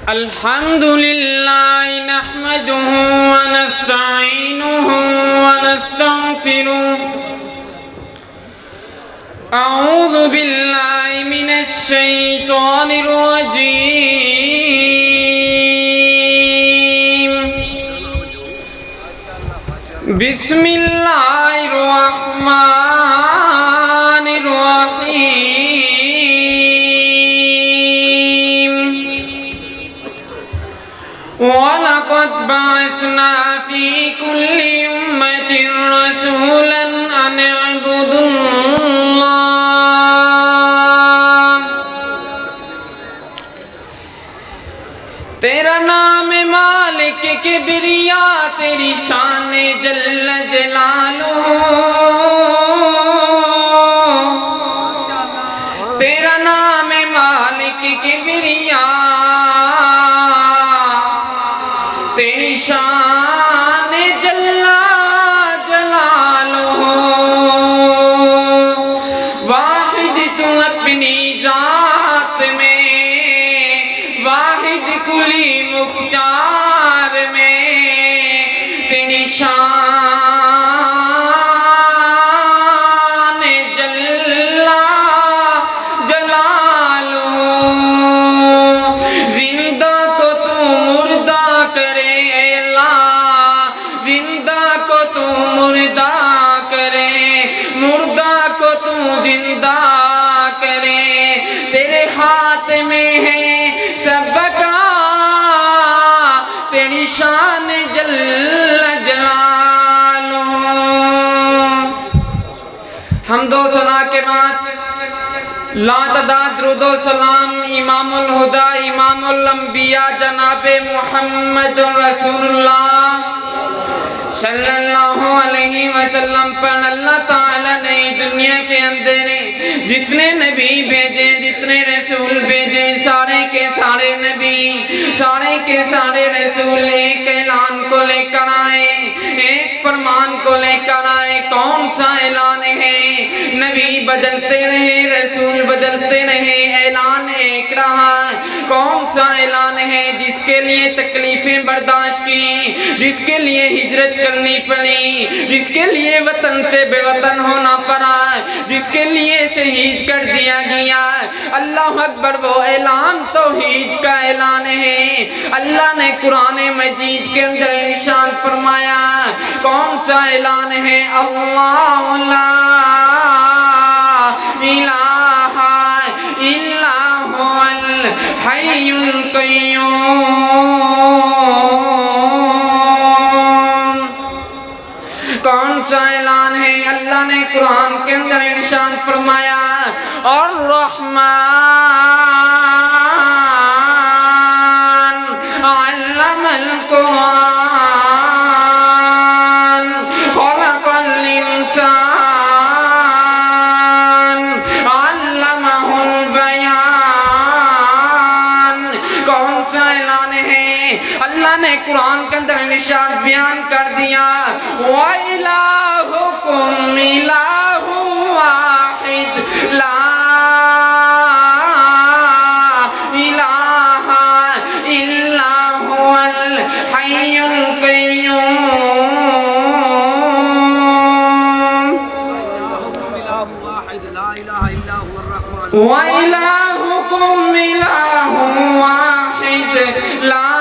الحمد لله نحمده ونستعينه ونستغفره أعوذ بالله من الشيطان الرجيم بسم الله الرحمن الرحيم وَلَقَدْ بَعَثْنَا فِي كُلِّ أُمَّةٍ رَسُولًا أَنِ اعْبُدُوا اللَّهَ تیرا نام مالک کبریا تیری شان جل جلالہ تیرا نام مالک کبریا تیری شان جل جلالہ واحد تو اپنی ذات میں واحد کلی مختار میں تیری شان جل جلالہ زندہ کو تو مردہ کرے مردہ کرے مردہ کو تو زندہ کرے تیرے ہاتھ میں ہے سب کا تیری شان جل جلالہ حمد و ثنا کے بعد لا تعداد درود و سلام امام الہدا امام الانبیاء جناب محمد رسول اللہ صلی اللہ علیہ وسلم پر اللہ تعالیٰ نے دنیا کے اندر جتنے نبی بھیجے جتنے رسول بھیجے سارے کے سارے نبی سارے کے سارے رسول ایک اعلان کو لے کر آئے ایک فرمان کو لے کر آئے کون سا اعلان ہے نبی بدلتے رہے رسول بدلتے رہے اعلان ایک رہا کون سا اعلان ہے جس کے لیے تکلیفیں برداشت کی جس کے لیے ہجرت کرنی پڑی جس کے لیے وطن سے بے وطن ہونا پڑا جس کے لیے شہید کر دیا گیا اللہ اکبر وہ اعلان توحید کا اعلان ہے اللہ نے قرآن مجید کے اندر ارشاد فرمایا کون سا اعلان ہے اللہ لا الہ الا هو الحی القیوم کون سا اعلان ہے اللہ نے قرآن کے اندر ارشاد فرمایا الرحمن علم القرآن خلق الانسان علمہ البیان کون سا اعلان ہے اللہ نے قرآن کے اندر ارشاد بیان کر دیا وَإِلَٰهُكُمْ إِلَٰهٌ وَاحِدٌ لَا إِلَٰهَ إِلَّا هُوَ الْحَيُّ الْقَيُّومُ وَإِلَٰهُكُمْ إِلَٰهٌ وَاحِدٌ لَا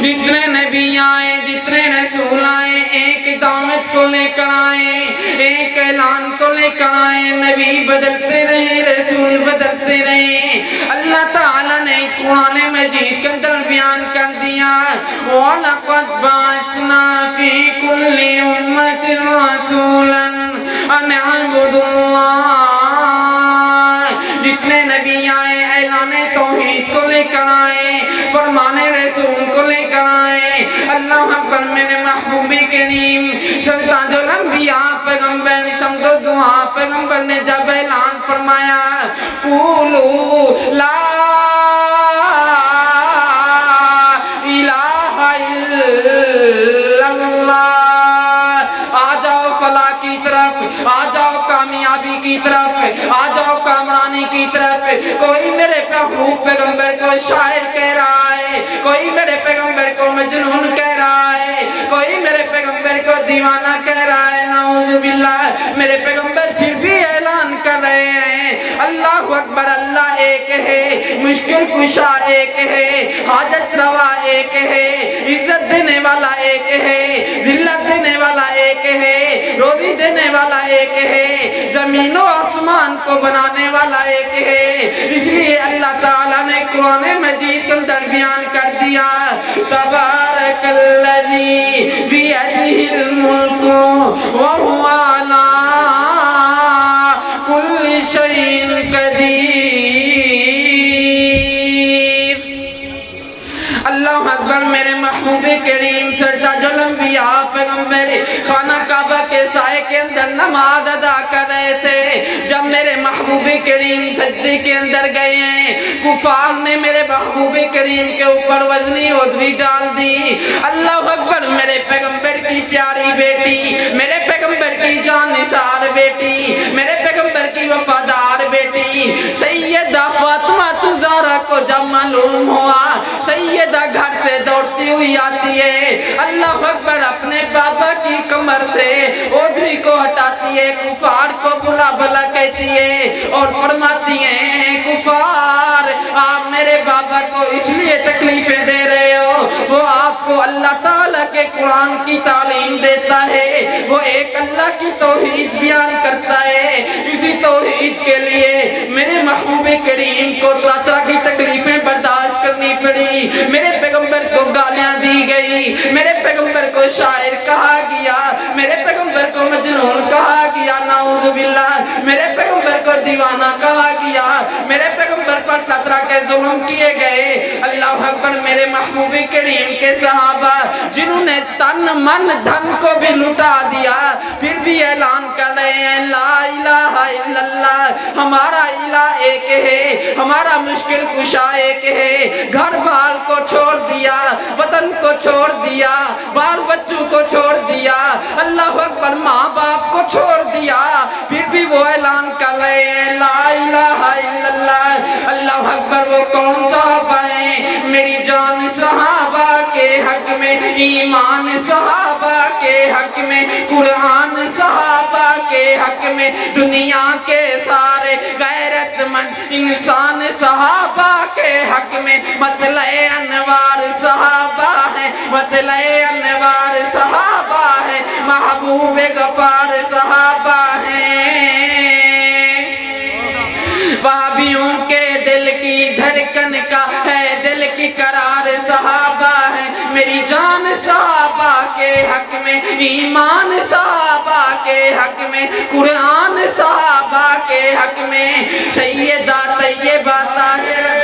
جتنے نبی آئے جتنے رسول آئے ایک دعوت کو لے کر آئے ایک اعلان کو لے کر آئے نبی بدلتے رہے رسول بدلتے رہے اللہ تعالیٰ نے قرآن مجید کے اندر بیان کر دیا وَلَقَدْ بَعَثْنَا فِي كُلِّ أُمَّةٍ رَسُولًا أَنِ اعْبُدُوا اللَّهَ جتنے نبی آئے اعلان توحید کو لے کر آئے فرمان رسول کو لے کر آئے اللہ اکبر میرے محبوب کریم سرتاج الانبیاء پیغمبر شمس و دعا پیغمبر نے جب اعلان فرمایا قولوا لا الہ الا اللہ آ جاؤ فلاح کی طرف آ جاؤ کامیاب کامیابی کی طرف، آ جاؤ کامرانی کی طرف۔ کوئی میرے محبوب پیغمبر کو شاعر کہہ رہا ہے، کوئی میرے پیغمبر کو مجنون کہہ رہا ہے، کوئی میرے پیغمبر کو دیوانہ کہہ رہا ہے، نعوذ باللہ۔ میرے پیغمبر پھر بھی اعلان کر رہے ہیں اللہ اکبر، اللہ ایک ہے، مشکل کشا ایک ہے، حاجت روا ایک ہے، عزت دینے والا ایک ہے، ذلت دینے والا ایک ہے، روزی دینے والا ایک ہے، زمین و آسمان کو بنانے والا ایک ہے۔ اس لیے اللہ تعالیٰ نے قرآن مجید اندر بیان کر دیا تبارک الذی بیدہ الملک وہو علی کل شیء قدیر۔ اللہ اکبر۔ میرے محبوب کریم سرتاج الانبیاء پیغمبر خانہ کعبہ کے سائے کے اندر نماز ادا کر رہے تھے، جب میرے محبوب کریم سجدے کے اندر گئے ہیں، کفار نے میرے محبوب کریم کے اوپر وزنی عذری ڈال دی۔ اللہ اکبر۔ میرے پیغمبر کی پیاری بیٹی، میرے پیغمبر کی جان نثار بیٹی، میرے پیغمبر کی وفادار بیٹی سیدہ فاطمہ زہرا کو جب معلوم ہوا، سیدہ گھر سے دوڑتی ہوئی آتی ہے، اللہ اکبر، اپنے بابا کی کمر سے عذری کو ہٹاتی ہے، کفار کو برا بھلا کہتی ہے اور فرماتی ہیں کفار آپ میرے بابا کو اس لیے تکلیفیں دے رہے ہو، وہ آپ کو اللہ تعالیٰ کے قرآن کی تعلیم دیتا ہے، وہ ایک اللہ کی توحید بیان کرتا ہے، اسی توحید کے لیے میرے محبوب کریم کو طرح طرح کی تکلیفیں برداشت کرنی پڑی، میرے پیغمبر کو گالیاں دی گئی، میرے پیغمبر کو شاعر کہا گیا، میرے پیغمبر کو مجنون کہا گیا، نعوذ باللہ، میرے پیغمبر کو دیوانہ کہا گیا، میرے پیغمبر پر طرح طرح کے ظلم کیے گئے۔ اللہ اکبر۔ میرے محبوب کریم کے صحابہ جنہوں نے تن من دھن کو بھی لٹا دیا، پھر بھی اعلان کر رہے ہیں لا الہ الا اللہ، ہمارا الہ ایک ہے، ہمارا مشکل کشا ایک ہے، گھر بار کو چھوڑ دیا، وطن کو چھوڑ دیا، بال بچوں کو چھوڑ دیا، اللہ اکبر، ماں باپ کو چھوڑ دیا، پھر بھی وہ اعلان کر رہے ہیں لا الہ الا اللہ۔ اللہ اکبر۔ وہ کون صحابہ ہیں؟ میری جان صحابہ کے حق میں، ایمان صحابہ کے حق میں، قرآن صحابہ کے حق میں، دنیا کے سارے غیرت مند انسان صحابہ کے حق میں، مطلع انوار صحابہ ہیں، مطلع انوار صحابہ ہیں، محبوب غفار صحابہ ہیں، وہابیوں کے دل کی دھڑکن کا ہے دل کی قرار صحابہ ہے، میری جان صحابہ کے حق میں، ایمان صحابہ کے حق میں، قرآن صحابہ کے حق میں، سیدہ طیبہ طاہرہ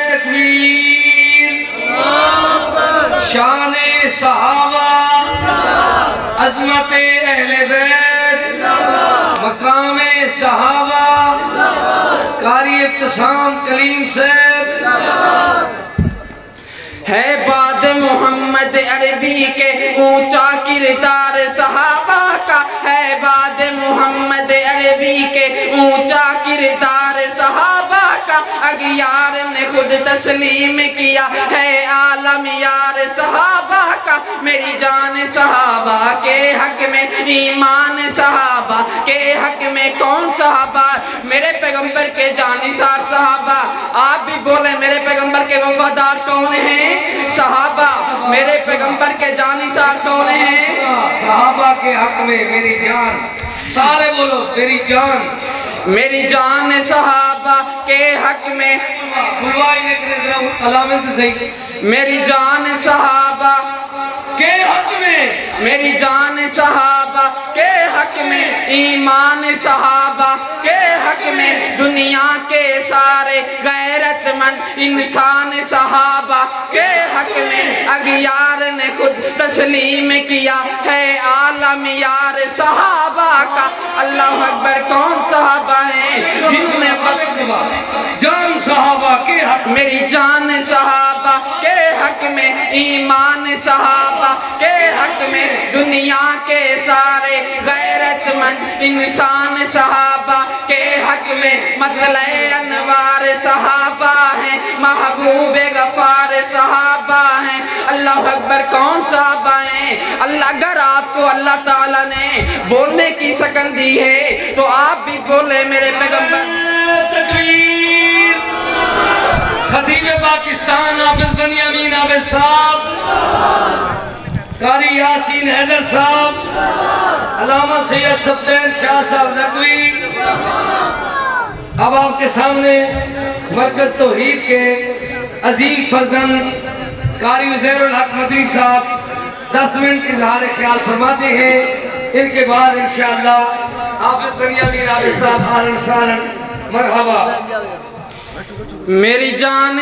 تکبیر، شان صحابہ، عظمت اہل بیت، مقام صحابہ، قاری ابتسام کلیم صاحب۔ ہے بعد محمد عربی کے اونچا کردار صحابہ کا، ہے بعد محمد عربی کے اونچا کردار صحابہ کا، اغیار نے خود تسلیم کیا ہے عالم یار صحابہ کا، میری جان صحابہ کے حق میں، ایمان صحابہ کے حق میں، کون صحابہ؟ میرے پیغمبر کے جانثار صحابہ۔ آپ بھی بولیں میرے پیغمبر کے وفادار کون ہیں؟ صحابہ۔ میرے پیغمبر کے جانثار کون ہیں؟ صحابہ کے حق میں میری جان، سارے بولو میری جان، میری جان صحابہ کے حق میں، علامت صحیح، میری جان صحابہ کے حق میں، میری جان صحابہ کے حق میں، ایمان صحابہ کے حق میں، دنیا کے سارے غیرت مند انسان صحابہ کے حق میں، اغیار نے خود تسلیم کیا ہے عالم یار صحابہ کا۔ اللہ اکبر۔ کون صحابہ ہیں جس نے جان صحابہ کے حق، میری جان صحابہ کے حق میں، ایمان صحابہ کے حق میں، دنیا کے سارے غیرت مند انسان صحابہ کے حق میں مطلع انوار صحابہ ہیں، محبوب غفار صحابہ ہیں۔ اللہ اکبر، کون صحابہ ہیں؟ اللہ، اگر آپ کو اللہ تعالیٰ نے بولنے کی شکل دی ہے تو آپ بھی بولے میرے پیغمبر۔ تکبیر! خطیب پاکستان حافظ بنیامین عابد صاحب، قاری یاسین حیدر صاحب، علامہ سید صفدر شاہ صاحب ندوی، اب آپ کے سامنے مرکز توحید کے عظیم فرزند قاری عزیر الحق مدنی صاحب 10 منٹ اظہار خیال فرماتے ہیں۔ ان کے بعد انشاءاللہ حافظ بنیامین عابد صاحب اہلاً و سہلاً، مرحبا۔ میری جان